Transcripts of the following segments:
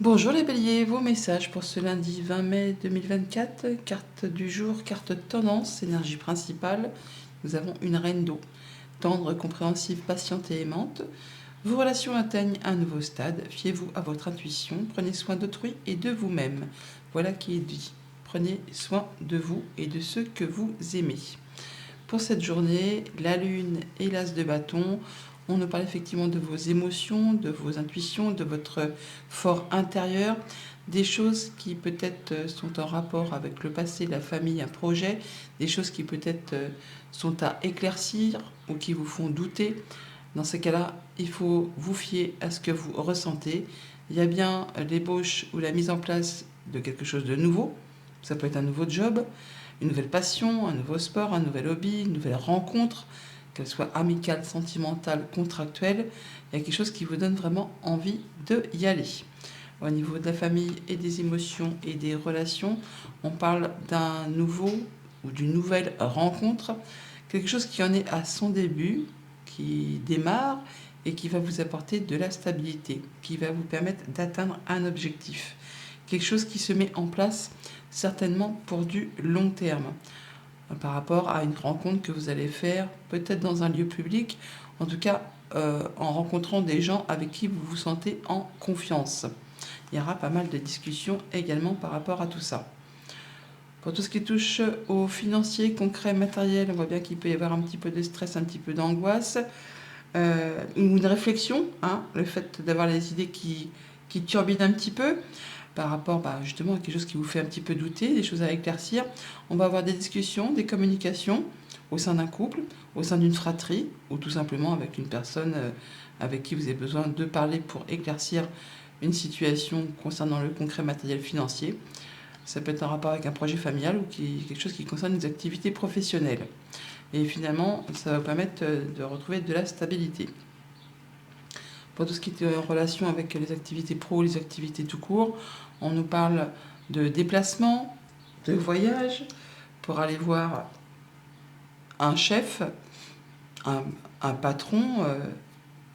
Bonjour les béliers, vos messages pour ce lundi 20 mai 2024, carte du jour, carte tendance, énergie principale, nous avons une reine d'eau, tendre, compréhensive, patiente et aimante. Vos relations atteignent un nouveau stade, fiez-vous à votre intuition, prenez soin d'autrui et de vous-même. Voilà qui est dit, prenez soin de vous et de ceux que vous aimez. Pour cette journée, la lune et l'as de bâton, on nous parle effectivement de vos émotions, de vos intuitions, de votre fort intérieur, des choses qui peut-être sont en rapport avec le passé, la famille, un projet, des choses qui peut-être sont à éclaircir ou qui vous font douter. Dans ces cas-là, il faut vous fier à ce que vous ressentez. Il y a bien l'ébauche ou la mise en place de quelque chose de nouveau. Ça peut être un nouveau job, une nouvelle passion, un nouveau sport, un nouvel hobby, une nouvelle rencontre, qu'elle soit amicale, sentimentale, contractuelle. Il y a quelque chose qui vous donne vraiment envie de y aller. Au niveau de la famille et des émotions et des relations, on parle d'un nouveau ou d'une nouvelle rencontre, quelque chose qui en est à son début, qui démarre et qui va vous apporter de la stabilité, qui va vous permettre d'atteindre un objectif. Quelque chose qui se met en place certainement pour du long terme, par rapport à une rencontre que vous allez faire peut-être dans un lieu public, en tout cas en rencontrant des gens avec qui vous vous sentez en confiance. Il y aura pas mal de discussions également par rapport à tout ça. Pour tout ce qui touche au financier, concret, matériel, on voit bien qu'il peut y avoir un petit peu de stress, un petit peu d'angoisse, une réflexion, hein, le fait d'avoir les idées qui turbinent un petit peu par rapport justement à quelque chose qui vous fait un petit peu douter, des choses à éclaircir. On va avoir des discussions, des communications au sein d'un couple, au sein d'une fratrie, ou tout simplement avec une personne avec qui vous avez besoin de parler pour éclaircir une situation concernant le concret matériel financier. Ça peut être en rapport avec un projet familial ou quelque chose qui concerne des activités professionnelles. Et finalement, ça va vous permettre de retrouver de la stabilité. Pour tout ce qui est en relation avec les activités pro, les activités tout court, on nous parle de déplacement, de voyage, pour aller voir un chef, un patron,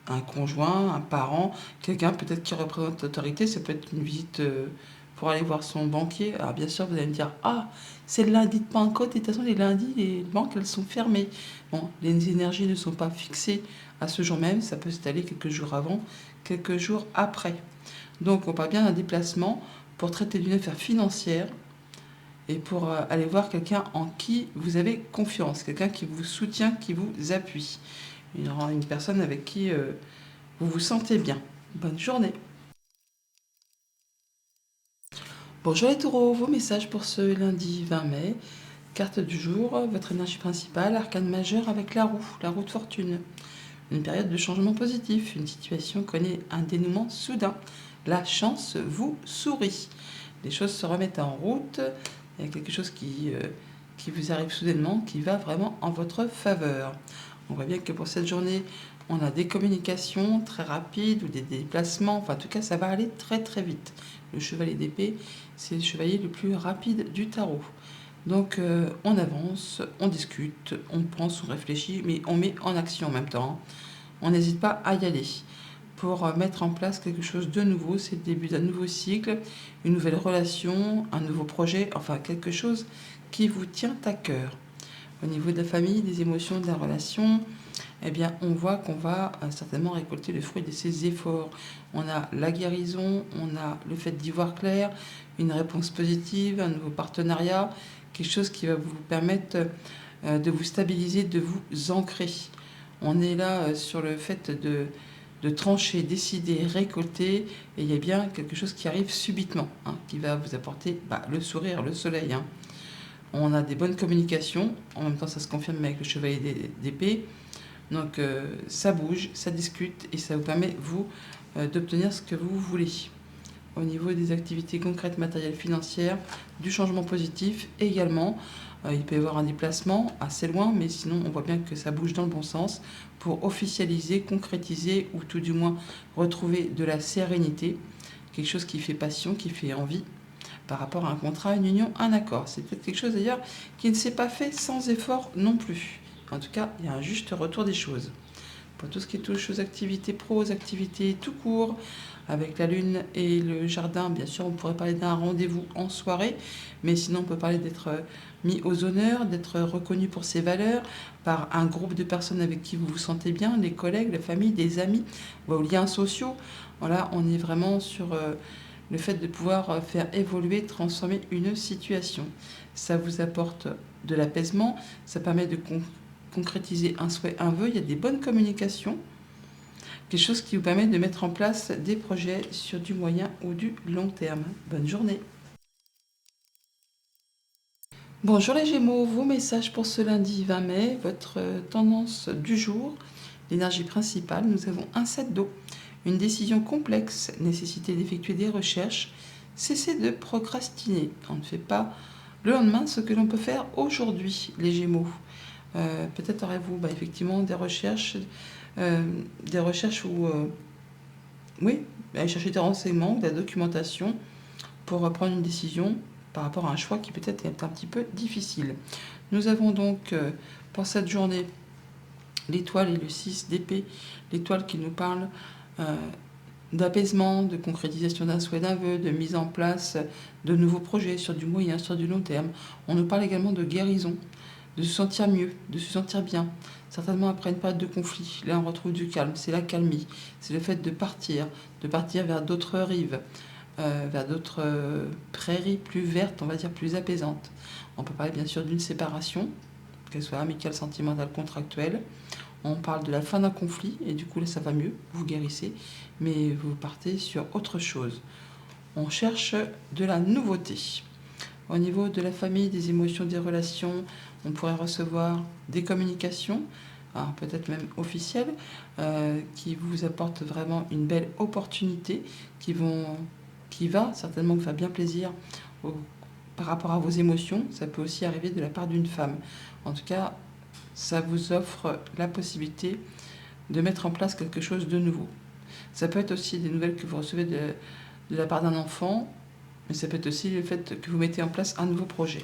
un conjoint, un parent, quelqu'un peut-être qui représente l'autorité. Ça peut être une visite pour aller voir son banquier. Alors bien sûr, vous allez me dire, ah, c'est le lundi de Pentecôte, et de toute façon, les lundis, les banques, elles sont fermées. Bon, les énergies ne sont pas fixées à ce jour même, ça peut s'étaler quelques jours avant, quelques jours après. Donc, on parle bien d'un déplacement pour traiter d'une affaire financière et pour aller voir quelqu'un en qui vous avez confiance, quelqu'un qui vous soutient, qui vous appuie. Une personne avec qui vous vous sentez bien. Bonne journée. Bonjour les taureaux, vos messages pour ce lundi 20 mai. Carte du jour, votre énergie principale, arcane majeur avec la roue de fortune. Une période de changement positif, une situation connaît un dénouement soudain. La chance vous sourit. Les choses se remettent en route. Il y a quelque chose qui vous arrive soudainement, qui va vraiment en votre faveur. On voit bien que pour cette journée, on a des communications très rapides ou des déplacements. Enfin, en tout cas, ça va aller très très vite. Le chevalier d'épée, c'est le chevalier le plus rapide du tarot. Donc, on avance, on discute, on pense, on réfléchit, mais on met en action en même temps. On n'hésite pas à y aller pour mettre en place quelque chose de nouveau. C'est le début d'un nouveau cycle, une nouvelle relation, un nouveau projet, enfin quelque chose qui vous tient à cœur. Au niveau de la famille, des émotions, de la relation, eh bien, on voit qu'on va certainement récolter le fruit de ses efforts. On a la guérison, on a le fait d'y voir clair, une réponse positive, un nouveau partenariat, quelque chose qui va vous permettre de vous stabiliser, de vous ancrer. On est là sur le fait de trancher, décider, récolter, et il y a bien quelque chose qui arrive subitement, hein, qui va vous apporter le sourire, le soleil. Hein. On a des bonnes communications, en même temps ça se confirme avec le chevalier d'épée. Donc ça bouge, ça discute et ça vous permet, vous, d'obtenir ce que vous voulez. Au niveau des activités concrètes, matérielles, financières, du changement positif également. Il peut y avoir un déplacement assez loin, mais sinon on voit bien que ça bouge dans le bon sens pour officialiser, concrétiser ou tout du moins retrouver de la sérénité. Quelque chose qui fait passion, qui fait envie par rapport à un contrat, une union, un accord. C'est peut-être quelque chose d'ailleurs qui ne s'est pas fait sans effort non plus. En tout cas, il y a un juste retour des choses. Pour tout ce qui touche aux activités pro, aux activités tout court, Avec la lune et le jardin, bien sûr, on pourrait parler d'un rendez-vous en soirée, mais sinon on peut parler d'être mis aux honneurs, d'être reconnu pour ses valeurs par un groupe de personnes avec qui vous vous sentez bien, les collègues, la famille, des amis, vos liens sociaux. Voilà, on est vraiment sur le fait de pouvoir faire évoluer, transformer une situation. Ça vous apporte de l'apaisement, ça permet de concrétiser un souhait, un vœu, il y a des bonnes communications, quelque chose qui vous permet de mettre en place des projets sur du moyen ou du long terme. Bonne journée. Bonjour les Gémeaux, vos messages pour ce lundi 20 mai, votre tendance du jour, l'énergie principale, nous avons un 7 d'eau, une décision complexe, nécessité d'effectuer des recherches, cessez de procrastiner, on ne fait pas le lendemain ce que l'on peut faire aujourd'hui les Gémeaux. Peut-être aurez-vous effectivement des recherches où, oui, aller chercher des renseignements ou de la documentation pour prendre une décision par rapport à un choix qui peut-être est un petit peu difficile. Nous avons donc pour cette journée l'étoile et le 6 d'épée, l'étoile qui nous parle d'apaisement, de concrétisation d'un souhait, d'un vœu, de mise en place de nouveaux projets sur du moyen, sur du long terme. On nous parle également de guérison, de se sentir mieux, de se sentir bien. Certainement après une période de conflit, là on retrouve du calme, c'est la calmie, c'est le fait de partir vers d'autres rives, vers d'autres prairies plus vertes, on va dire plus apaisantes. On peut parler bien sûr d'une séparation, qu'elle soit amicale, sentimentale, contractuelle. On parle de la fin d'un conflit, et du coup là ça va mieux, vous guérissez, mais vous partez sur autre chose. On cherche de la nouveauté. Au niveau de la famille, des émotions, des relations, on pourrait recevoir des communications, peut-être même officielles, qui vous apportent vraiment une belle opportunité, qui va certainement vous faire bien plaisir par rapport à vos émotions. Ça peut aussi arriver de la part d'une femme. En tout cas, ça vous offre la possibilité de mettre en place quelque chose de nouveau. Ça peut être aussi des nouvelles que vous recevez de la part d'un enfant, mais ça peut être aussi le fait que vous mettez en place un nouveau projet.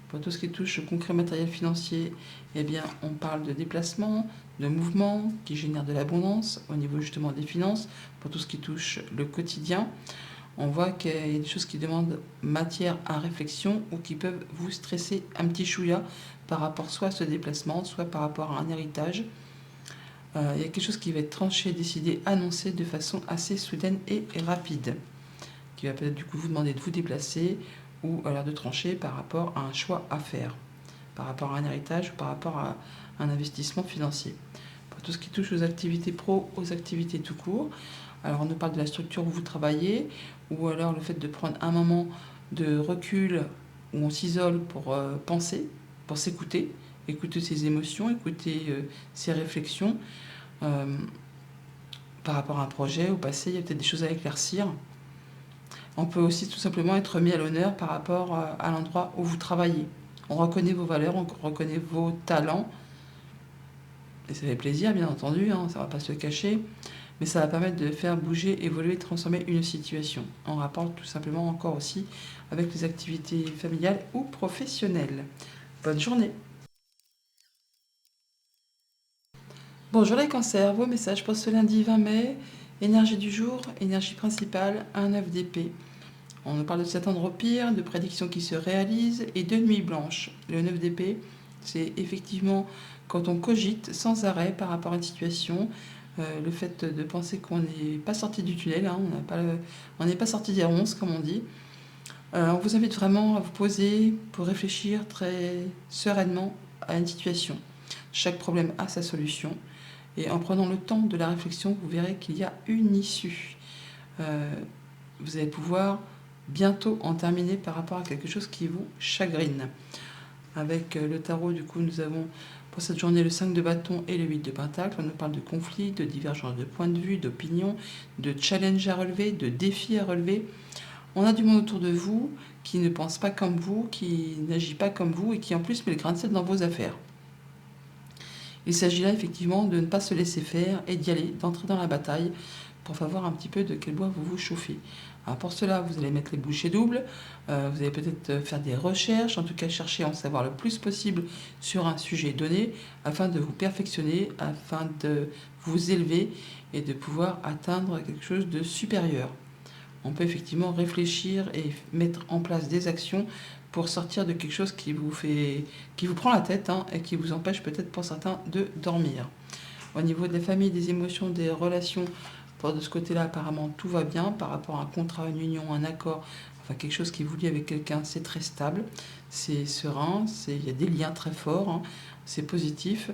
Pour tout ce qui touche au concret matériel financier, eh bien, on parle de déplacement, de mouvement qui génère de l'abondance au niveau justement des finances. Pour tout ce qui touche le quotidien, on voit qu'il y a des choses qui demandent matière à réflexion ou qui peuvent vous stresser un petit chouïa par rapport soit à ce déplacement, soit par rapport à un héritage. Il y a quelque chose qui va être tranché, décidé, annoncé de façon assez soudaine et rapide, qui va peut-être du coup vous demander de vous déplacer ou alors de trancher par rapport à un choix à faire, par rapport à un héritage ou par rapport à un investissement financier. Pour tout ce qui touche aux activités pro, aux activités tout court, alors on nous parle de la structure où vous travaillez, ou alors le fait de prendre un moment de recul où on s'isole pour penser, pour s'écouter, écouter ses émotions, écouter ses réflexions par rapport à un projet au passé, il y a peut-être des choses à éclaircir. On peut aussi tout simplement être mis à l'honneur par rapport à l'endroit où vous travaillez. On reconnaît vos valeurs, on reconnaît vos talents. Et ça fait plaisir, bien entendu, ça ne va pas se cacher. Mais ça va permettre de faire bouger, évoluer, transformer une situation. En rapport tout simplement encore aussi avec les activités familiales ou professionnelles. Bonne journée. Bonjour les cancers, vos messages pour ce lundi 20 mai. Énergie du jour, énergie principale, un 9 d'épée. On nous parle de s'attendre au pire, de prédictions qui se réalisent et de nuit blanche. Le 9 d'épée, c'est effectivement quand on cogite sans arrêt par rapport à une situation, le fait de penser qu'on n'est pas sorti du tunnel, on n'est pas sorti des ronces comme on dit. On vous invite vraiment à vous poser pour réfléchir très sereinement à une situation. Chaque problème a sa solution et en prenant le temps de la réflexion, vous verrez qu'il y a une issue. Vous allez pouvoir bientôt en terminer par rapport à quelque chose qui vous chagrine. Avec le tarot, du coup, nous avons pour cette journée le 5 de bâton et le 8 de pentacle. On nous parle de conflits, de divergences de points de vue, d'opinions, de challenges à relever, de défis à relever. On a du monde autour de vous qui ne pense pas comme vous, qui n'agit pas comme vous et qui en plus met le grain de sel dans vos affaires. Il s'agit là effectivement de ne pas se laisser faire et d'y aller, d'entrer dans la bataille pour savoir un petit peu de quel bois vous vous chauffez. Alors pour cela, vous allez mettre les bouchées doubles, vous allez peut-être faire des recherches, en tout cas chercher à en savoir le plus possible sur un sujet donné, afin de vous perfectionner, afin de vous élever et de pouvoir atteindre quelque chose de supérieur. On peut effectivement réfléchir et mettre en place des actions pour sortir de quelque chose qui vous prend la tête, hein, et qui vous empêche peut-être pour certains de dormir. Au niveau de la famille, des émotions, des relations, de ce côté-là, apparemment, tout va bien par rapport à un contrat, une union, un accord, enfin quelque chose qui vous lie avec quelqu'un, c'est très stable, c'est serein, il y a des liens très forts, hein, c'est positif.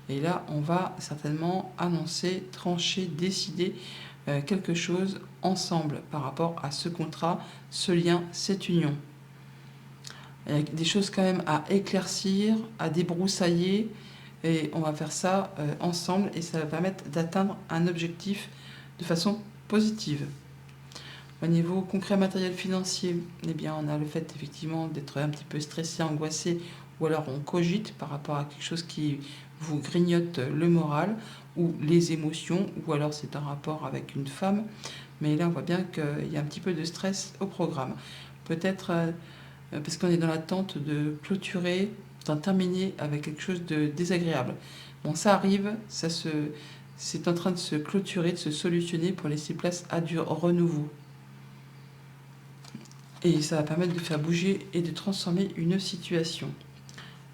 Et là, on va certainement annoncer, trancher, décider quelque chose ensemble par rapport à ce contrat, ce lien, cette union. Il y a des choses quand même à éclaircir, à débroussailler, et on va faire ça ensemble, et ça va permettre d'atteindre un objectif de façon positive. Au niveau concret, matériel, financier, eh bien, on a le fait effectivement d'être un petit peu stressé, angoissé, ou alors on cogite par rapport à quelque chose qui vous grignote le moral ou les émotions, ou alors c'est un rapport avec une femme. Mais là, on voit bien qu'il y a un petit peu de stress au programme. Peut-être parce qu'on est dans l'attente de clôturer, d'en terminer avec quelque chose de désagréable. Bon, ça arrive, c'est en train de se clôturer, de se solutionner pour laisser place à du renouveau. Et ça va permettre de faire bouger et de transformer une situation.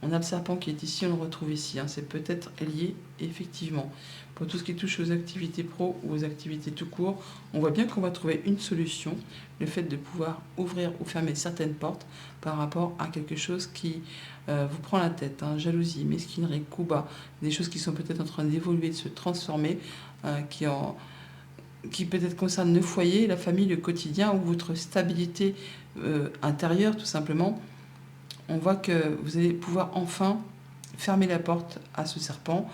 On a le serpent qui est ici, on le retrouve ici, hein. C'est peut-être lié, effectivement. Pour tout ce qui touche aux activités pro ou aux activités tout court, on voit bien qu'on va trouver une solution. Le fait de pouvoir ouvrir ou fermer certaines portes par rapport à quelque chose qui vous prend la tête, hein. Jalousie, mesquinerie, coup bas, des choses qui sont peut-être en train d'évoluer, de se transformer, qui peut-être concernent le foyer, la famille, le quotidien ou votre stabilité intérieure, tout simplement. On voit que vous allez pouvoir enfin fermer la porte à ce serpent,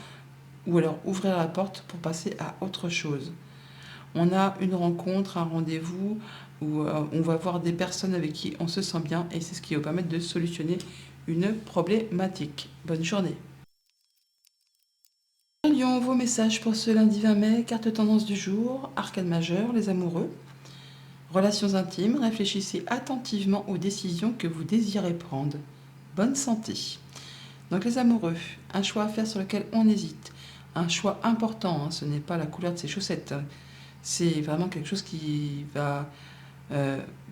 ou alors ouvrir la porte pour passer à autre chose. On a une rencontre, un rendez-vous, où on va voir des personnes avec qui on se sent bien, et c'est ce qui va permettre de solutionner une problématique. Bonne journée. Lion, vos messages pour ce lundi 20 mai, carte tendance du jour, arcane majeur, les amoureux. Relations intimes, réfléchissez attentivement aux décisions que vous désirez prendre. Bonne santé. Donc les amoureux, un choix à faire sur lequel on hésite. Un choix important, hein, ce n'est pas la couleur de ses chaussettes. C'est vraiment quelque chose qui va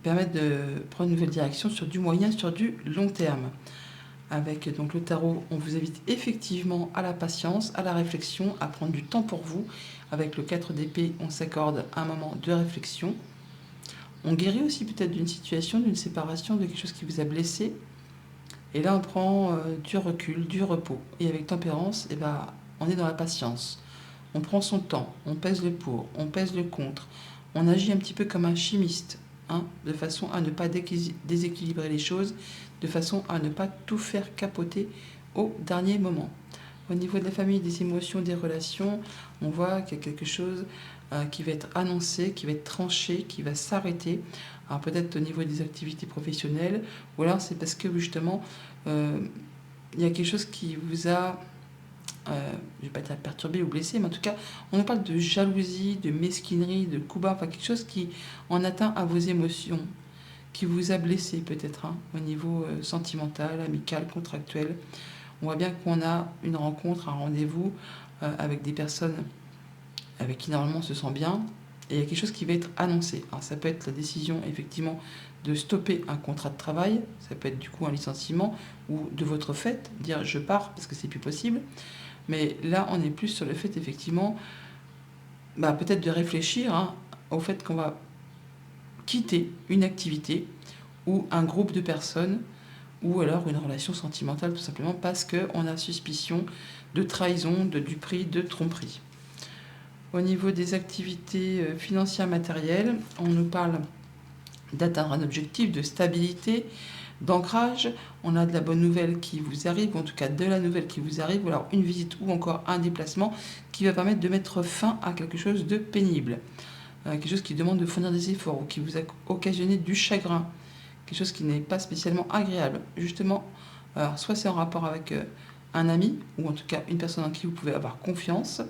permettre de prendre une nouvelle direction sur du moyen, sur du long terme. Avec donc le tarot, on vous invite effectivement à la patience, à la réflexion, à prendre du temps pour vous. Avec le 4 d'épée, on s'accorde un moment de réflexion. On guérit aussi peut-être d'une situation, d'une séparation, de quelque chose qui vous a blessé. Et là, on prend du recul, du repos. Et avec tempérance, eh ben, on est dans la patience. On prend son temps, on pèse le pour, on pèse le contre. On agit un petit peu comme un chimiste, hein, de façon à ne pas déséquilibrer les choses, de façon à ne pas tout faire capoter au dernier moment. Au niveau de la famille, des émotions, des relations, on voit qu'il y a quelque chose qui va être annoncé, qui va être tranché, qui va s'arrêter. Alors peut-être au niveau des activités professionnelles, ou alors c'est parce que justement, il y a quelque chose qui vous a, je ne vais pas dire perturbé ou blessé, mais en tout cas, on nous parle de jalousie, de mesquinerie, de coup bas, enfin quelque chose qui en atteint à vos émotions, qui vous a blessé peut-être, hein, au niveau sentimental, amical, contractuel. On voit bien qu'on a une rencontre, un rendez-vous avec des personnes avec qui normalement on se sent bien, et il y a quelque chose qui va être annoncé. Alors, ça peut être la décision effectivement de stopper un contrat de travail, ça peut être du coup un licenciement, ou de votre fait, dire je pars parce que c'est plus possible. Mais là, on est plus sur le fait effectivement, peut-être de réfléchir, hein, au fait qu'on va quitter une activité ou un groupe de personnes, ou alors une relation sentimentale, tout simplement parce qu'on a suspicion de trahison, de duperie, de tromperie. Au niveau des activités financières matérielles, on nous parle d'atteindre un objectif de stabilité, d'ancrage. On a de la bonne nouvelle qui vous arrive, ou en tout cas de la nouvelle qui vous arrive, ou alors une visite ou encore un déplacement qui va permettre de mettre fin à quelque chose de pénible. Quelque chose qui demande de fournir des efforts ou qui vous a occasionné du chagrin. Quelque chose qui n'est pas spécialement agréable. Justement, alors, soit c'est en rapport avec un ami, ou en tout cas une personne en qui vous pouvez avoir confiance,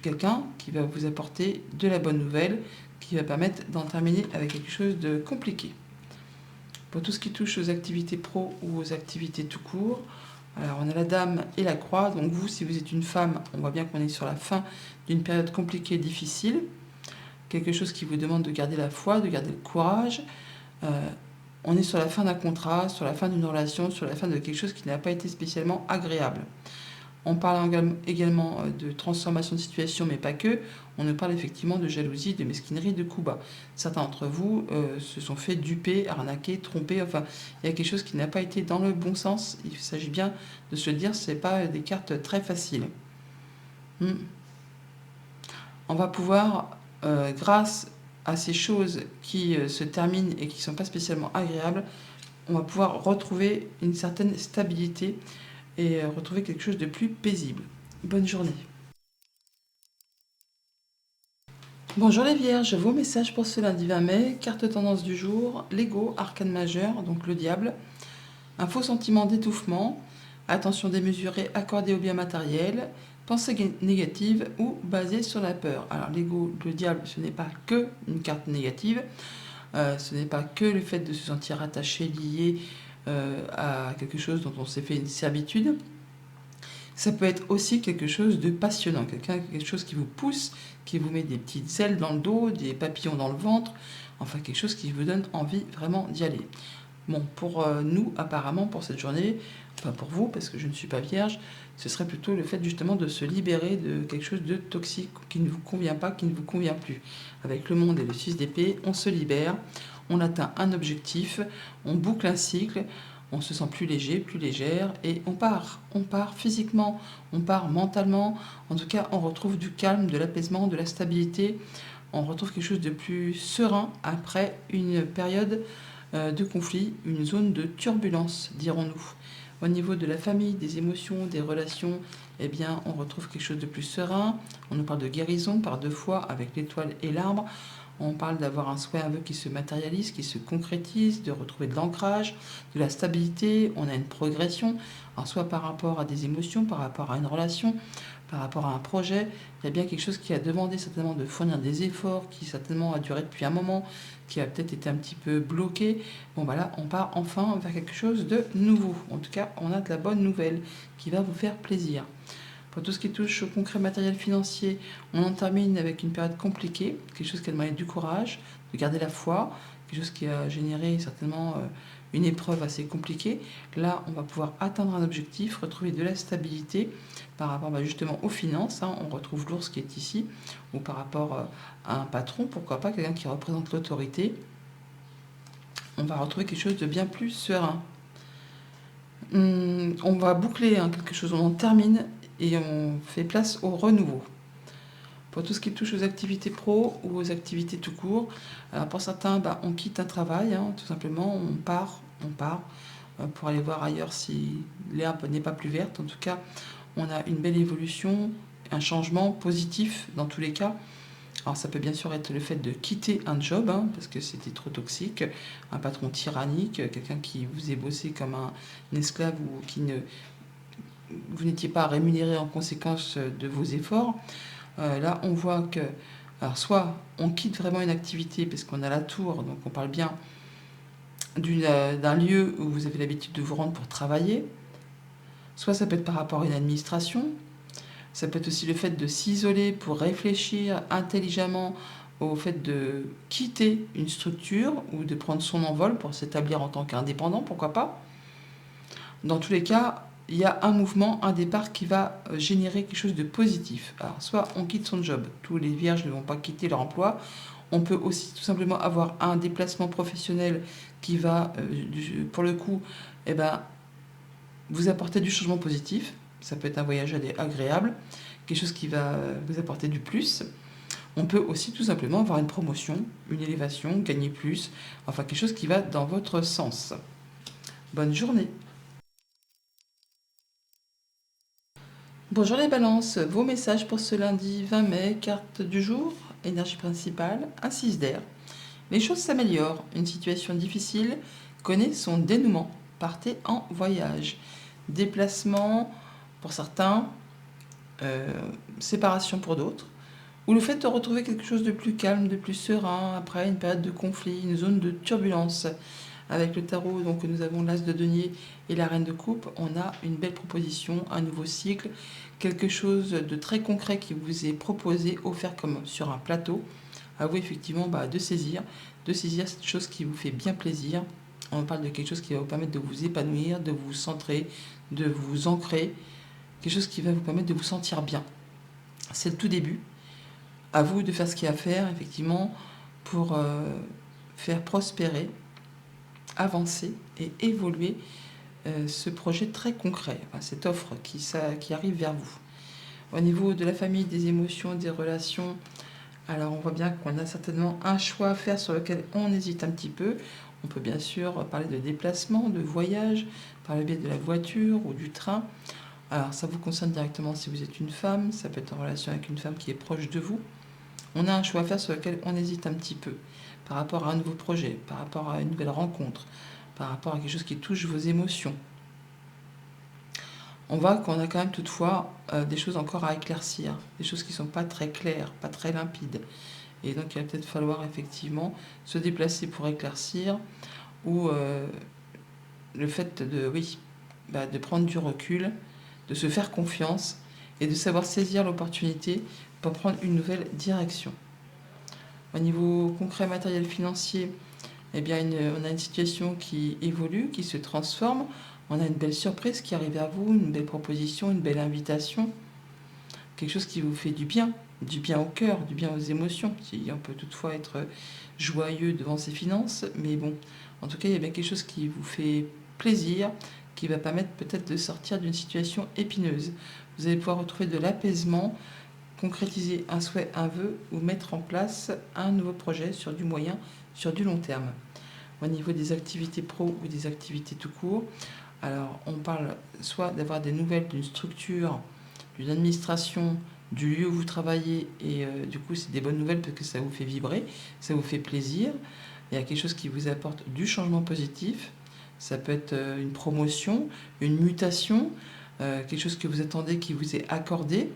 quelqu'un qui va vous apporter de la bonne nouvelle, qui va permettre d'en terminer avec quelque chose de compliqué. Pour tout ce qui touche aux activités pro ou aux activités tout court, alors on a la dame et la croix. Donc vous, si vous êtes une femme, on voit bien qu'on est sur la fin d'une période compliquée, difficile. Quelque chose qui vous demande de garder la foi, de garder le courage. On est sur la fin d'un contrat, sur la fin d'une relation, sur la fin de quelque chose qui n'a pas été spécialement agréable. On parle également de transformation de situation, mais pas que. On nous parle effectivement de jalousie, de mesquinerie, de coups bas. Certains d'entre vous se sont fait duper, arnaquer, tromper. Enfin, il y a quelque chose qui n'a pas été dans le bon sens. Il s'agit bien de se le dire, ce n'est pas des cartes très faciles. On va pouvoir, grâce à ces choses qui se terminent et qui ne sont pas spécialement agréables, on va pouvoir retrouver une certaine stabilité et retrouver quelque chose de plus paisible. Bonne journée. Bonjour les Vierges, vos messages pour ce lundi 20 mai, carte tendance du jour, l'ego, arcane majeur, donc le diable, un faux sentiment d'étouffement, attention démesurée accordée au bien matériel, pensée négative ou basée sur la peur. Alors l'ego, le diable, ce n'est pas que une carte négative, ce n'est pas que le fait de se sentir attaché, lié à quelque chose dont on s'est fait une servitude. Ça peut être aussi quelque chose de passionnant, quelque chose qui vous pousse, qui vous met des petites ailes dans le dos, des papillons dans le ventre, enfin quelque chose qui vous donne envie vraiment d'y aller. Bon, pour nous, apparemment, pour cette journée, enfin pour vous, parce que je ne suis pas vierge, ce serait plutôt le fait justement de se libérer de quelque chose de toxique qui ne vous convient pas, qui ne vous convient plus. Avec le monde et le 6 d'épée, on se libère, on atteint un objectif, on boucle un cycle, on se sent plus léger, plus légère, et on part physiquement, on part mentalement, en tout cas on retrouve du calme, de l'apaisement, de la stabilité, on retrouve quelque chose de plus serein après une période de conflit, une zone de turbulence, dirons-nous. Au niveau de la famille, des émotions, des relations, eh bien, on retrouve quelque chose de plus serein. On nous parle de guérison par 2 fois avec l'étoile et l'arbre. On parle d'avoir un souhait, un vœu qui se matérialise, qui se concrétise, de retrouver de l'ancrage, de la stabilité. On a une progression, alors soit par rapport à des émotions, par rapport à une relation, par rapport à un projet. Il y a bien quelque chose qui a demandé certainement de fournir des efforts, qui certainement a duré depuis un moment, qui a peut-être été un petit peu bloqué. Bon voilà, on part enfin vers quelque chose de nouveau. En tout cas, on a de la bonne nouvelle qui va vous faire plaisir. Pour tout ce qui touche au concret matériel financier, on en termine avec une période compliquée, quelque chose qui a demandé du courage, de garder la foi, quelque chose qui a généré certainement une épreuve assez compliquée. Là, on va pouvoir atteindre un objectif, retrouver de la stabilité par rapport justement aux finances. On retrouve l'ours qui est ici, ou par rapport à un patron, pourquoi pas, quelqu'un qui représente l'autorité. On va retrouver quelque chose de bien plus serein. On va boucler quelque chose, on en termine et on fait place au renouveau. Pour tout ce qui touche aux activités pro ou aux activités tout court, alors pour certains, on quitte un travail, tout simplement, on part pour aller voir ailleurs si l'herbe n'est pas plus verte. En tout cas, on a une belle évolution, un changement positif dans tous les cas. Alors ça peut bien sûr être le fait de quitter un job, parce que c'était trop toxique, un patron tyrannique, quelqu'un qui vous ait bossé comme un esclave ou vous n'étiez pas rémunéré en conséquence de vos efforts. Là, on voit que, alors soit on quitte vraiment une activité parce qu'on a la tour, donc on parle bien d'un lieu où vous avez l'habitude de vous rendre pour travailler, soit ça peut être par rapport à une administration, ça peut être aussi le fait de s'isoler pour réfléchir intelligemment au fait de quitter une structure ou de prendre son envol pour s'établir en tant qu'indépendant, pourquoi pas. Dans tous les cas, il y a un mouvement, un départ qui va générer quelque chose de positif. Alors, soit on quitte son job, tous les vierges ne vont pas quitter leur emploi. On peut aussi tout simplement avoir un déplacement professionnel qui va, pour le coup, vous apporter du changement positif. Ça peut être un voyage agréable, quelque chose qui va vous apporter du plus. On peut aussi tout simplement avoir une promotion, une élévation, gagner plus, enfin quelque chose qui va dans votre sens. Bonne journée. Bonjour les balances, vos messages pour ce lundi 20 mai, carte du jour, énergie principale, un 6 d'air. Les choses s'améliorent, une situation difficile connaît son dénouement, partez en voyage. Déplacement pour certains, séparation pour d'autres, ou le fait de retrouver quelque chose de plus calme, de plus serein, après une période de conflit, une zone de turbulence. Avec le tarot, donc nous avons l'As de denier et la Reine de coupe, on a une belle proposition, un nouveau cycle, quelque chose de très concret qui vous est proposé, offert comme sur un plateau. À vous effectivement de saisir cette chose qui vous fait bien plaisir. On parle de quelque chose qui va vous permettre de vous épanouir, de vous centrer, de vous ancrer, quelque chose qui va vous permettre de vous sentir bien. C'est le tout début. À vous de faire ce qu'il y a à faire, effectivement, pour faire prospérer, avancer et évoluer ce projet très concret, cette offre qui arrive vers vous. Au niveau de la famille, des émotions, des relations, alors on voit bien qu'on a certainement un choix à faire sur lequel on hésite un petit peu. On peut bien sûr parler de déplacement, de voyage, par le biais de la voiture ou du train. Alors ça vous concerne directement si vous êtes une femme, ça peut être en relation avec une femme qui est proche de vous. On a un choix à faire sur lequel on hésite un petit peu, par rapport à un nouveau projet, par rapport à une nouvelle rencontre, par rapport à quelque chose qui touche vos émotions. On voit qu'on a quand même toutefois des choses encore à éclaircir, des choses qui ne sont pas très claires, pas très limpides. Et donc il va peut-être falloir effectivement se déplacer pour éclaircir, ou le fait de prendre du recul, de se faire confiance et de savoir saisir l'opportunité pour prendre une nouvelle direction. Au niveau concret, matériel, financier, eh bien, on a une situation qui évolue, qui se transforme. On a une belle surprise qui arrive à vous, une belle proposition, une belle invitation. Quelque chose qui vous fait du bien au cœur, du bien aux émotions. On peut toutefois être joyeux devant ses finances, mais bon, en tout cas, il y a bien quelque chose qui vous fait plaisir, qui va permettre peut-être de sortir d'une situation épineuse. Vous allez pouvoir retrouver de l'apaisement, concrétiser un souhait, un vœu, ou mettre en place un nouveau projet sur du moyen, sur du long terme. Au niveau des activités pro ou des activités tout court, alors on parle soit d'avoir des nouvelles d'une structure, d'une administration, du lieu où vous travaillez, et du coup c'est des bonnes nouvelles parce que ça vous fait vibrer, ça vous fait plaisir, il y a quelque chose qui vous apporte du changement positif, ça peut être une promotion, une mutation, quelque chose que vous attendez qui vous est accordé.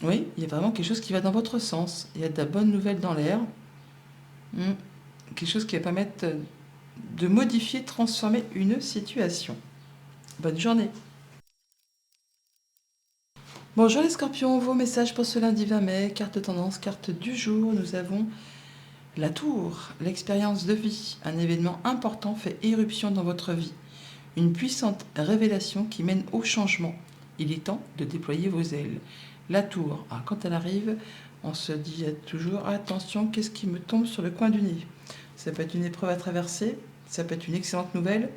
Oui, il y a vraiment quelque chose qui va dans votre sens, il y a de la bonne nouvelle dans l'air. Quelque chose qui va permettre de modifier, transformer une situation. Bonne journée. Bonjour les scorpions, vos messages pour ce lundi 20 mai, carte tendance, carte du jour. Nous avons la tour, l'expérience de vie. Un événement important fait éruption dans votre vie. Une puissante révélation qui mène au changement. Il est temps de déployer vos ailes. La tour, quand elle arrive, on se dit toujours attention, qu'est-ce qui me tombe sur le coin du nez? Ça peut être une épreuve à traverser, ça peut être une excellente nouvelle.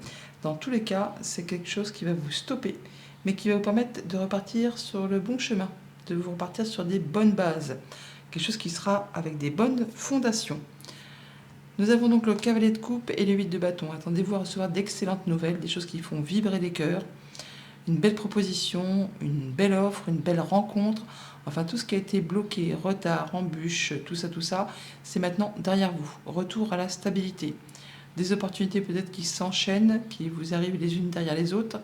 Dans tous les cas, c'est quelque chose qui va vous stopper, mais qui va vous permettre de repartir sur le bon chemin, de vous repartir sur des bonnes bases. Quelque chose qui sera avec des bonnes fondations. Nous avons donc le cavalier de coupe et le 8 de bâton. Attendez-vous à recevoir d'excellentes nouvelles, des choses qui font vibrer les cœurs. Une belle proposition, une belle offre, une belle rencontre. Enfin, tout ce qui a été bloqué, retard, embûche, tout ça, c'est maintenant derrière vous. Retour à la stabilité. Des opportunités peut-être qui s'enchaînent, qui vous arrivent les unes derrière les autres.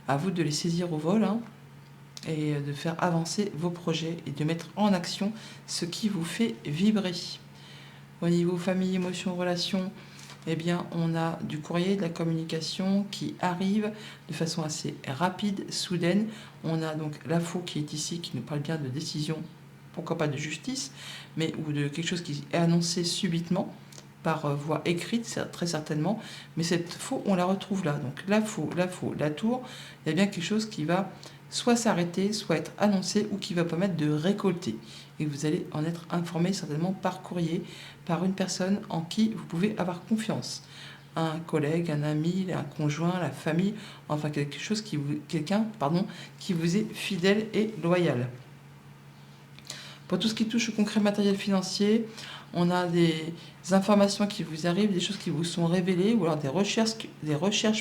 À vous de les saisir au vol et de faire avancer vos projets et de mettre en action ce qui vous fait vibrer. Au niveau famille, émotions, relations, eh bien, on a du courrier, de la communication qui arrive de façon assez rapide, soudaine. On a donc l'info qui est ici, qui nous parle bien de décision, pourquoi pas de justice, mais ou de quelque chose qui est annoncé subitement, par voie écrite, très certainement. Mais cette faux, on la retrouve là. Donc la tour, il y a bien quelque chose qui va soit s'arrêter, soit être annoncé, ou qui va permettre de récolter. Et vous allez en être informé certainement par courrier, par une personne en qui vous pouvez avoir confiance. Un collègue, un ami, un conjoint, la famille, enfin quelqu'un qui vous est fidèle et loyal. Pour tout ce qui touche au concret matériel financier, on a des informations qui vous arrivent, des choses qui vous sont révélées, ou alors des recherches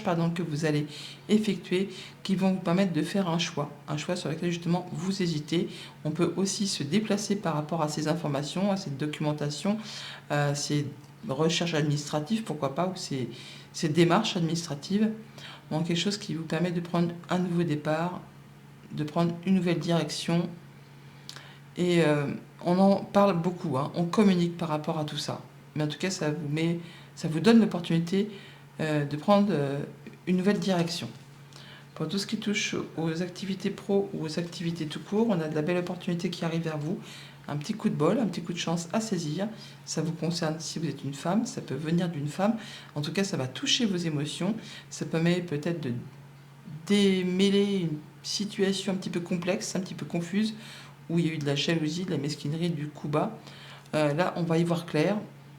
que vous allez effectuer qui vont vous permettre de faire un choix sur lequel justement vous hésitez. On peut aussi se déplacer par rapport à ces informations, à cette documentation, à ces recherches administratives, pourquoi pas, ou ces démarches administratives. Donc quelque chose qui vous permet de prendre un nouveau départ, de prendre une nouvelle direction, Et on en parle beaucoup, hein, on communique par rapport à tout ça. Mais en tout cas, ça vous donne l'opportunité de prendre une nouvelle direction. Pour tout ce qui touche aux activités pro ou aux activités tout court, on a de la belle opportunité qui arrive vers vous. Un petit coup de bol, un petit coup de chance à saisir. Ça vous concerne si vous êtes une femme, ça peut venir d'une femme. En tout cas, ça va toucher vos émotions. Ça permet peut-être de démêler une situation un petit peu complexe, un petit peu confuse, où il y a eu de la jalousie, de la mesquinerie, du coup bas. Là, on va y voir clair.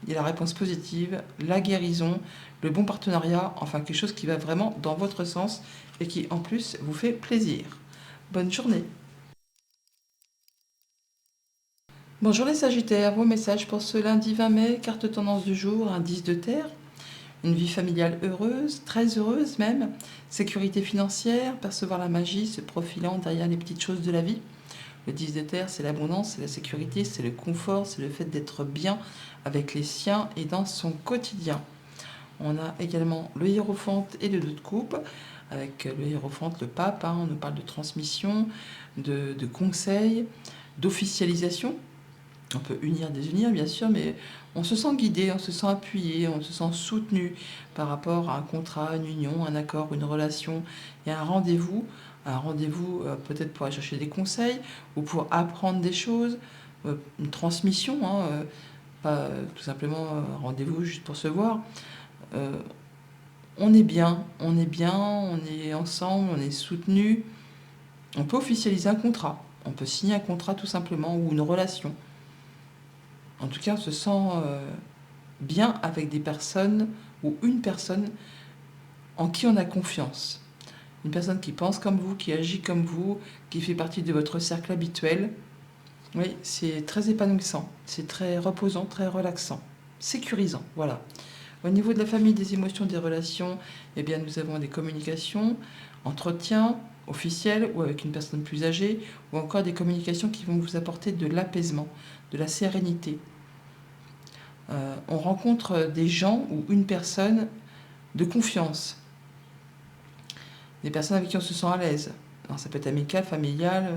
Il y a la réponse positive, la guérison, le bon partenariat, enfin quelque chose qui va vraiment dans votre sens et qui en plus vous fait plaisir. Bonne journée. Bonjour les Sagittaires, vos messages pour ce lundi 20 mai, carte tendance du jour, indice de terre, une vie familiale heureuse, très heureuse même, sécurité financière, percevoir la magie se profilant derrière les petites choses de la vie. Le 10 de terre, c'est l'abondance, c'est la sécurité, c'est le confort, c'est le fait d'être bien avec les siens et dans son quotidien. On a également le hiérophante et le 2 de coupe. Avec le hiérophante, le pape, hein, on nous parle de transmission, de conseils, d'officialisation. On peut unir, désunir, bien sûr, mais on se sent guidé, on se sent appuyé, on se sent soutenu par rapport à un contrat, une union, un accord, une relation et un rendez-vous. Un rendez-vous peut-être pour aller chercher des conseils ou pour apprendre des choses, une transmission, hein, pas tout simplement un rendez-vous juste pour se voir. Euh, on est bien, on est bien, on est ensemble, on est soutenu. On peut officialiser un contrat, on peut signer un contrat tout simplement ou une relation. En tout cas, on se sent bien avec des personnes ou une personne en qui on a confiance. Une personne qui pense comme vous, qui agit comme vous, qui fait partie de votre cercle habituel. Oui, c'est très épanouissant, c'est très reposant, très relaxant, sécurisant, voilà. Au niveau de la famille, des émotions, des relations, eh bien, nous avons des communications, entretiens officiels ou avec une personne plus âgée, ou encore des communications qui vont vous apporter de l'apaisement, de la sérénité. On rencontre des gens ou une personne de confiance, des personnes avec qui on se sent à l'aise. Alors, ça peut être amical, familial,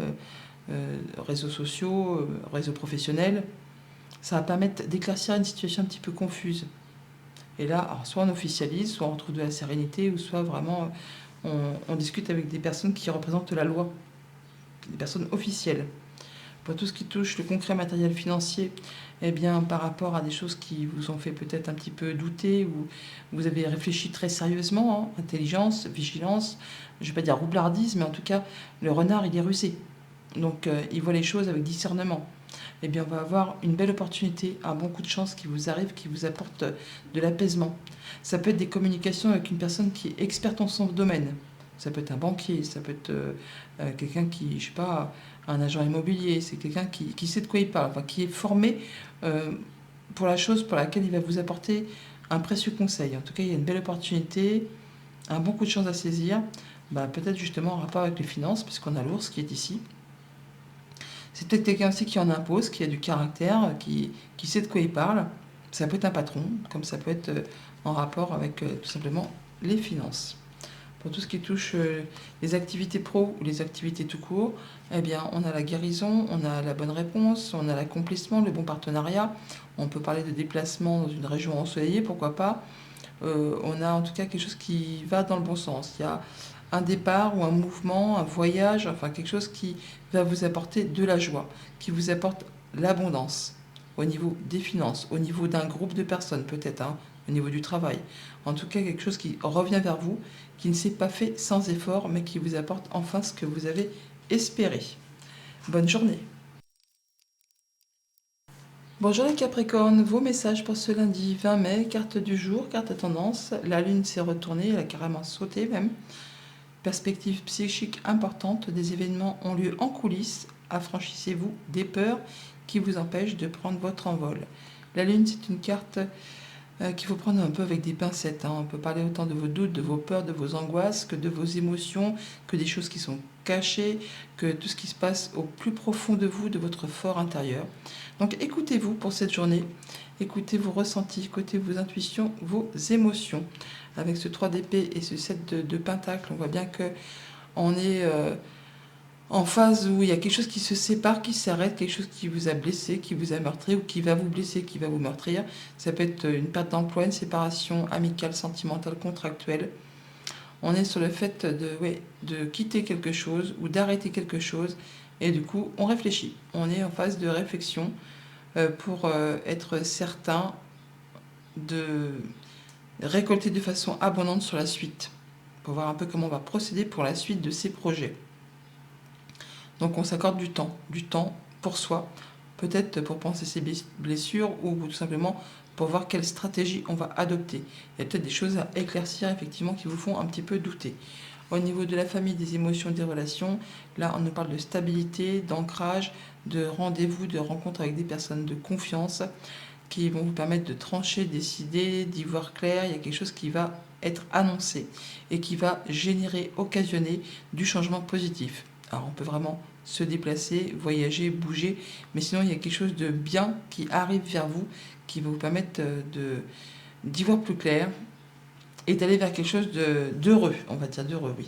réseaux sociaux, réseaux professionnels. Ça va permettre d'éclaircir une situation un petit peu confuse. Et là, alors, soit on officialise, soit on retrouve de la sérénité, ou soit vraiment on discute avec des personnes qui représentent la loi, des personnes officielles. Pour tout ce qui touche le concret matériel financier, eh bien, par rapport à des choses qui vous ont fait peut-être un petit peu douter, ou vous avez réfléchi très sérieusement, hein, intelligence, vigilance, je ne vais pas dire roublardise, mais en tout cas, le renard, il est rusé. Donc, il voit les choses avec discernement. Eh bien, on va avoir une belle opportunité, un bon coup de chance qui vous arrive, qui vous apporte de l'apaisement. Ça peut être des communications avec une personne qui est experte en son domaine. Ça peut être un banquier, ça peut être quelqu'un qui, je sais pas, un agent immobilier, c'est quelqu'un qui sait de quoi il parle, enfin, qui est formé pour la chose pour laquelle il va vous apporter un précieux conseil. En tout cas, il y a une belle opportunité, un bon coup de chance à saisir, peut-être justement en rapport avec les finances, puisqu'on a l'ours qui est ici. C'est peut-être quelqu'un aussi qui en impose, qui a du caractère, qui sait de quoi il parle. Ça peut être un patron, comme ça peut être en rapport avec tout simplement les finances. Pour tout ce qui touche les activités pro ou les activités tout court, eh bien, on a la guérison, on a la bonne réponse, on a l'accomplissement, le bon partenariat. On peut parler de déplacement dans une région ensoleillée, pourquoi pas. On a en tout cas quelque chose qui va dans le bon sens. Il y a un départ ou un mouvement, un voyage, enfin quelque chose qui va vous apporter de la joie, qui vous apporte l'abondance au niveau des finances, au niveau d'un groupe de personnes peut-être, hein, au niveau du travail. En tout cas, quelque chose qui revient vers vous, qui ne s'est pas fait sans effort, mais qui vous apporte enfin ce que vous avez espéré. Bonne journée. Bonjour les Capricornes, vos messages pour ce lundi 20 mai, carte du jour, carte tendance. La lune s'est retournée, elle a carrément sauté même. Perspective psychique importante, des événements ont lieu en coulisses. Affranchissez-vous des peurs qui vous empêchent de prendre votre envol. La lune, c'est une carte qu'il faut prendre un peu avec des pincettes, hein. On peut parler autant de vos doutes, de vos peurs, de vos angoisses, que de vos émotions, que des choses qui sont cachées, que tout ce qui se passe au plus profond de vous, de votre fort intérieur. Donc écoutez-vous pour cette journée, écoutez vos ressentis, écoutez vos intuitions, vos émotions. Avec ce 3 d'épée et ce 7 de pentacle, on voit bien que on est en phase où il y a quelque chose qui se sépare, qui s'arrête, quelque chose qui vous a blessé, qui vous a meurtri ou qui va vous blesser, qui va vous meurtrir. Ça peut être une perte d'emploi, une séparation amicale, sentimentale, contractuelle. On est sur le fait de quitter quelque chose ou d'arrêter quelque chose et du coup on réfléchit. On est en phase de réflexion pour être certain de récolter de façon abondante sur la suite, pour voir un peu comment on va procéder pour la suite de ces projets. Donc on s'accorde du temps pour soi, peut-être pour penser ses blessures ou tout simplement pour voir quelle stratégie on va adopter. Il y a peut-être des choses à éclaircir effectivement qui vous font un petit peu douter. Au niveau de la famille, des émotions, des relations, là on nous parle de stabilité, d'ancrage, de rendez-vous, de rencontres avec des personnes de confiance qui vont vous permettre de trancher, décider, d'y voir clair. Il y a quelque chose qui va être annoncé et qui va générer, occasionner du changement positif. Alors on peut vraiment se déplacer, voyager, bouger, mais sinon il y a quelque chose de bien qui arrive vers vous, qui va vous permettre d'y voir plus clair et d'aller vers quelque chose d'heureux, on va dire d'heureux, oui.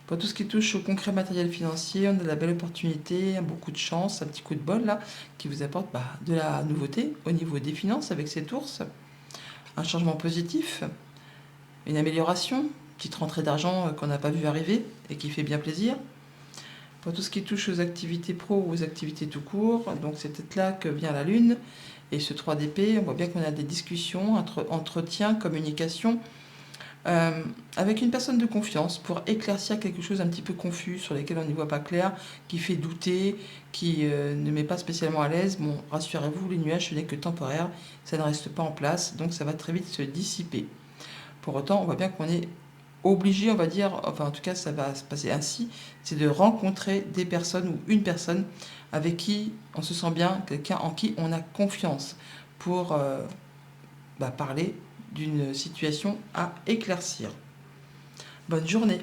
Pour tout ce qui touche au concret matériel financier, on a de la belle opportunité, beaucoup de chance, un petit coup de bol là, qui vous apporte de la nouveauté au niveau des finances avec cette ours, un changement positif, une amélioration, petite rentrée d'argent qu'on n'a pas vu arriver et qui fait bien plaisir. Pour tout ce qui touche aux activités pro ou aux activités tout court, donc c'est peut-être là que vient la lune et ce 3 d'épée, on voit bien qu'on a des discussions, entretien, communication, avec une personne de confiance pour éclaircir quelque chose un petit peu confus, sur lesquels on n'y voit pas clair, qui fait douter, qui ne met pas spécialement à l'aise. Bon, rassurez-vous, les nuages, ce n'est que temporaire, ça ne reste pas en place, donc ça va très vite se dissiper. Pour autant, on voit bien qu'on est obligé, on va dire, enfin en tout cas ça va se passer ainsi, c'est de rencontrer des personnes ou une personne avec qui on se sent bien, quelqu'un en qui on a confiance pour parler d'une situation à éclaircir. Bonne journée.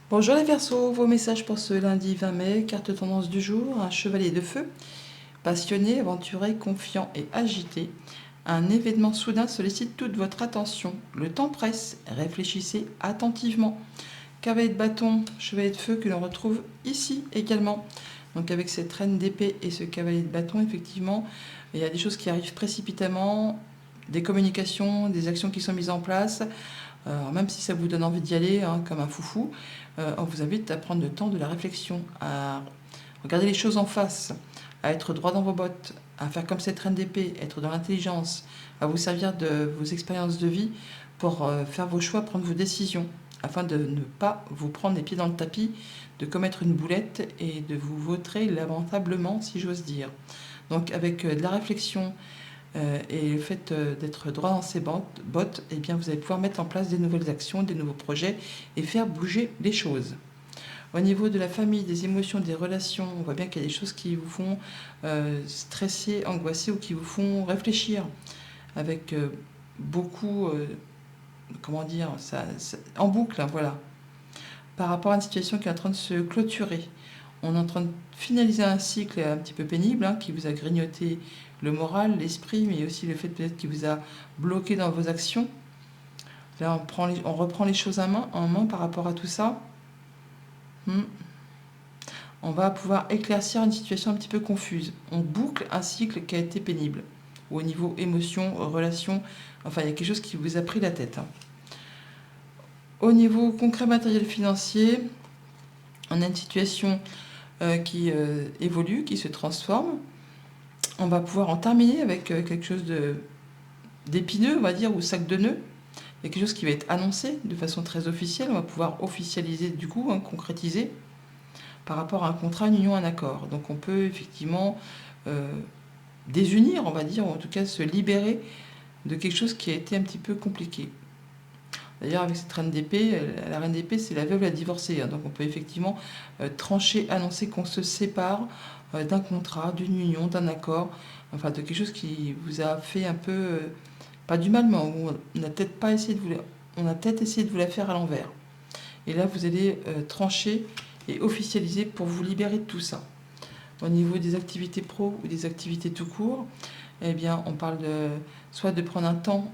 Bonjour les Verseaux, vos messages pour ce lundi 20 mai, carte tendance du jour, un chevalier de feu, passionné, aventuré, confiant et agité. Un événement soudain sollicite toute votre attention. Le temps presse, réfléchissez attentivement. Cavalier de bâton, chevalier de feu que l'on retrouve ici également. Donc avec cette reine d'épée et ce cavalier de bâton, effectivement, il y a des choses qui arrivent précipitamment, des communications, des actions qui sont mises en place. Alors même si ça vous donne envie d'y aller, comme un foufou, on vous invite à prendre le temps de la réflexion, à regarder les choses en face, à être droit dans vos bottes, à faire comme cette reine d'épée, être dans l'intelligence, à vous servir de vos expériences de vie pour faire vos choix, prendre vos décisions, afin de ne pas vous prendre les pieds dans le tapis, de commettre une boulette et de vous vautrer lamentablement, si j'ose dire. Donc avec de la réflexion et le fait d'être droit dans ses bottes, eh bien, vous allez pouvoir mettre en place des nouvelles actions, des nouveaux projets et faire bouger les choses. Au niveau de la famille, des émotions, des relations, on voit bien qu'il y a des choses qui vous font stresser, angoisser ou qui vous font réfléchir avec beaucoup, en boucle, voilà. Par rapport à une situation qui est en train de se clôturer. On est en train de finaliser un cycle un petit peu pénible qui vous a grignoté le moral, l'esprit, mais aussi le fait peut-être qui vous a bloqué dans vos actions. Là, on reprend les choses en main par rapport à tout ça. On va pouvoir éclaircir une situation un petit peu confuse. On boucle un cycle qui a été pénible. Au niveau émotion, relation, enfin il y a quelque chose qui vous a pris la tête. Au niveau concret matériel financier, on a une situation qui évolue, qui se transforme. On va pouvoir en terminer avec quelque chose d'épineux, on va dire, ou sac de nœuds. Il y a quelque chose qui va être annoncé de façon très officielle. On va pouvoir officialiser du coup, concrétiser par rapport à un contrat, une union, un accord. Donc on peut effectivement désunir, on va dire, ou en tout cas se libérer de quelque chose qui a été un petit peu compliqué. D'ailleurs, avec cette reine d'épée, la reine d'épée, c'est la veuve, la divorcée. Donc on peut effectivement trancher, annoncer qu'on se sépare d'un contrat, d'une union, d'un accord, enfin de quelque chose qui vous a fait un peu, pas du mal, mais on a peut-être essayé de vous la faire à l'envers. Et là, vous allez trancher et officialiser pour vous libérer de tout ça. Au niveau des activités pro ou des activités tout court, eh bien, on parle soit de prendre un temps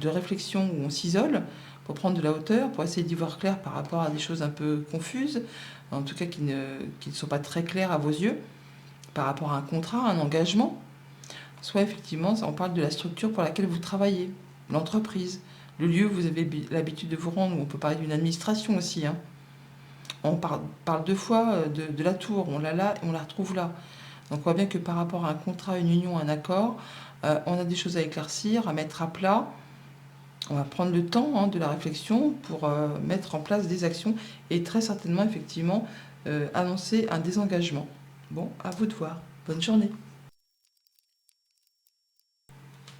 de réflexion où on s'isole pour prendre de la hauteur, pour essayer d'y voir clair par rapport à des choses un peu confuses, en tout cas qui ne sont pas très claires à vos yeux, par rapport à un contrat, un engagement. Soit effectivement, on parle de la structure pour laquelle vous travaillez, l'entreprise, le lieu où vous avez l'habitude de vous rendre, ou on peut parler d'une administration aussi. Hein. On parle deux fois de la tour, on l'a là et on la retrouve là. Donc on voit bien que par rapport à un contrat, une union, un accord, on a des choses à éclaircir, à mettre à plat. On va prendre le temps de la réflexion pour mettre en place des actions et très certainement, effectivement, annoncer un désengagement. Bon, à vous de voir. Bonne journée.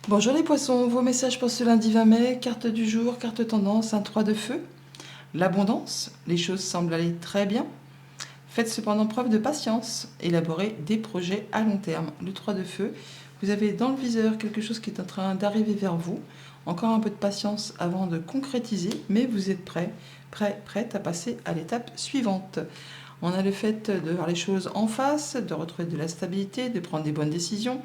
Bonjour les poissons, vos messages pour ce lundi 20 mai, carte du jour, carte tendance, un 3 de feu. L'abondance, les choses semblent aller très bien. Faites cependant preuve de patience, élaborez des projets à long terme. Le 3 de feu, vous avez dans le viseur quelque chose qui est en train d'arriver vers vous. Encore un peu de patience avant de concrétiser, mais vous êtes prête à passer à l'étape suivante. On a le fait de voir les choses en face, de retrouver de la stabilité, de prendre des bonnes décisions.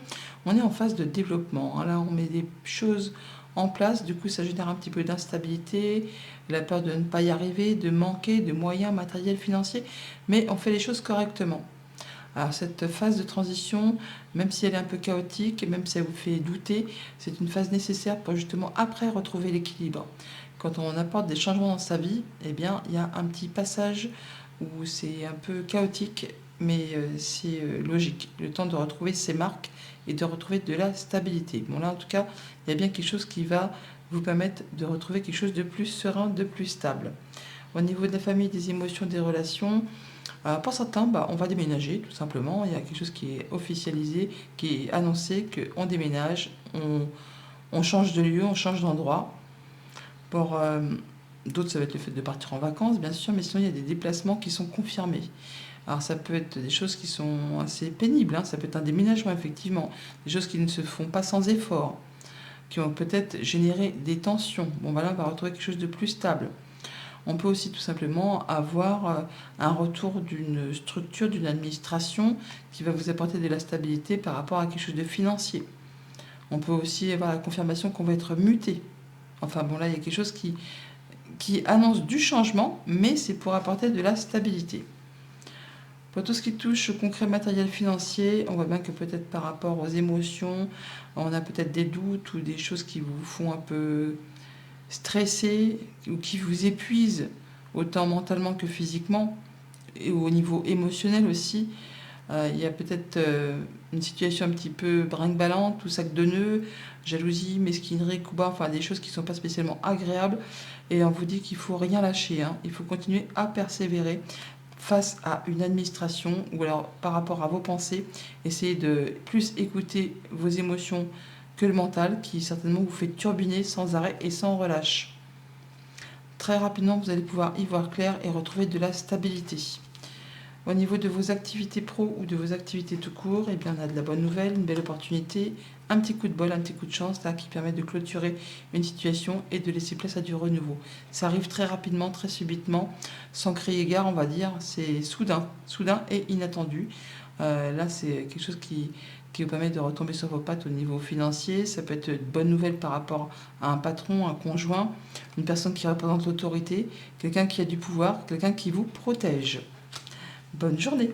On est en phase de développement. Là, on met des choses en place. Du coup, ça génère un petit peu d'instabilité, la peur de ne pas y arriver, de manquer de moyens matériels, financiers. Mais on fait les choses correctement. Alors, cette phase de transition, même si elle est un peu chaotique, même si elle vous fait douter, c'est une phase nécessaire pour justement après retrouver l'équilibre. Quand on apporte des changements dans sa vie, eh bien, il y a un petit passage où c'est un peu chaotique, mais c'est logique. Le temps de retrouver ses marques et de retrouver de la stabilité. Bon, là, en tout cas, il y a bien quelque chose qui va vous permettre de retrouver quelque chose de plus serein, de plus stable. Au niveau de la famille, des émotions, des relations, pour certains, on va déménager, tout simplement. Il y a quelque chose qui est officialisé, qui est annoncé, qu'on déménage, on change de lieu, on change d'endroit. Pour d'autres, ça va être le fait de partir en vacances, bien sûr, mais sinon, il y a des déplacements qui sont confirmés. Alors, ça peut être des choses qui sont assez pénibles, hein. Ça peut être un déménagement, effectivement, des choses qui ne se font pas sans effort, qui vont peut-être générer des tensions. Bon, voilà, on va retrouver quelque chose de plus stable. On peut aussi tout simplement avoir un retour d'une structure, d'une administration qui va vous apporter de la stabilité par rapport à quelque chose de financier. On peut aussi avoir la confirmation qu'on va être muté. Enfin bon, là, il y a quelque chose qui annonce du changement, mais c'est pour apporter de la stabilité. Pour tout ce qui touche au concret matériel financier, on voit bien que peut-être par rapport aux émotions, on a peut-être des doutes ou des choses qui vous font un peu stresser ou qui vous épuisent autant mentalement que physiquement et au niveau émotionnel aussi. Il y a peut-être une situation un petit peu brinque-ballante ou sac de nœuds, jalousie, mesquinerie, couba, enfin des choses qui ne sont pas spécialement agréables. Et on vous dit qu'il ne faut rien lâcher, hein. Il faut continuer à persévérer face à une administration ou alors par rapport à vos pensées. Essayez de plus écouter vos émotions que le mental qui certainement vous fait turbiner sans arrêt et sans relâche. Très rapidement, vous allez pouvoir y voir clair et retrouver de la stabilité. Au niveau de vos activités pro ou de vos activités tout court, eh bien, on a de la bonne nouvelle, une belle opportunité, un petit coup de bol, un petit coup de chance là, qui permet de clôturer une situation et de laisser place à du renouveau. Ça arrive très rapidement, très subitement, sans crier gare, on va dire. C'est soudain et inattendu. Là, c'est quelque chose qui vous permet de retomber sur vos pattes au niveau financier. Ça peut être une bonne nouvelle par rapport à un patron, un conjoint, une personne qui représente l'autorité, quelqu'un qui a du pouvoir, quelqu'un qui vous protège. Bonne journée!